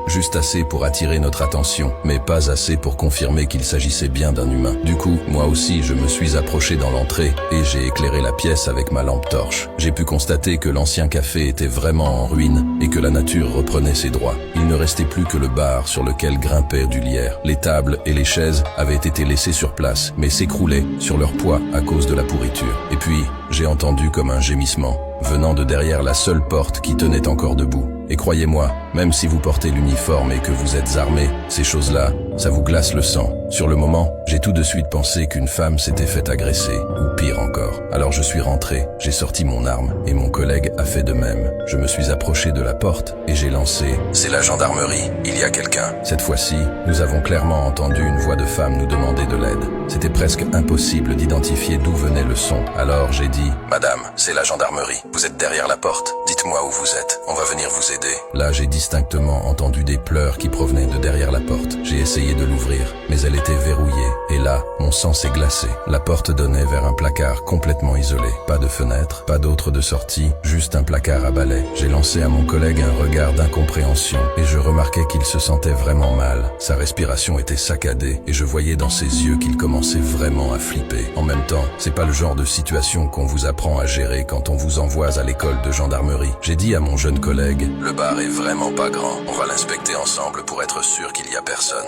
juste assez pour attirer notre attention, mais pas assez pour confirmer qu'il s'agissait bien d'un humain. Du coup, moi aussi, je me suis approché dans l'entrée et j'ai éclairé la pièce avec ma lampe torche. J'ai pu constater que l'ancien café était vraiment en ruine et que la nature reprenait ses droits. Il ne restait plus que le bar sur lequel grimpait du lierre. Les tables et les chaises avaient été laissées sur place, mais s'écroulaient sur leur poids à cause de la pourriture. Et puis, j'ai entendu comme un gémissement, venant de derrière la seule porte qui tenait encore debout. Et croyez-moi, même si vous portez l'uniforme et que vous êtes armé, ces choses-là, ça vous glace le sang. Sur le moment, j'ai tout de suite pensé qu'une femme s'était fait agresser, ou pire encore. Alors je suis rentré, j'ai sorti mon arme, et mon collègue a fait de même. Je me suis approché de la porte, et j'ai lancé « C'est la gendarmerie, il y a quelqu'un ». Cette fois-ci, nous avons clairement entendu une voix de femme nous demander de l'aide. C'était presque impossible d'identifier d'où venait le son. Alors j'ai dit « Madame, c'est la gendarmerie, vous êtes derrière la porte, dites-moi où vous êtes, on va venir vous aider ». Là, j'ai distinctement entendu des pleurs qui provenaient de derrière la porte. J'ai essayé de l'ouvrir, mais elle était verrouillée. Et là, mon sang s'est glacé. La porte donnait vers un placard complètement isolé. Pas de fenêtre, pas d'autre de sortie, juste un placard à balai. J'ai lancé à mon collègue un regard d'incompréhension et je remarquais qu'il se sentait vraiment mal. Sa respiration était saccadée et je voyais dans ses yeux qu'il commençait vraiment à flipper. En même temps, c'est pas le genre de situation qu'on vous apprend à gérer quand on vous envoie à l'école de gendarmerie. J'ai dit à mon jeune collègue, le bar est vraiment pas grand. On va l'inspecter ensemble pour être sûr qu'il y a personne.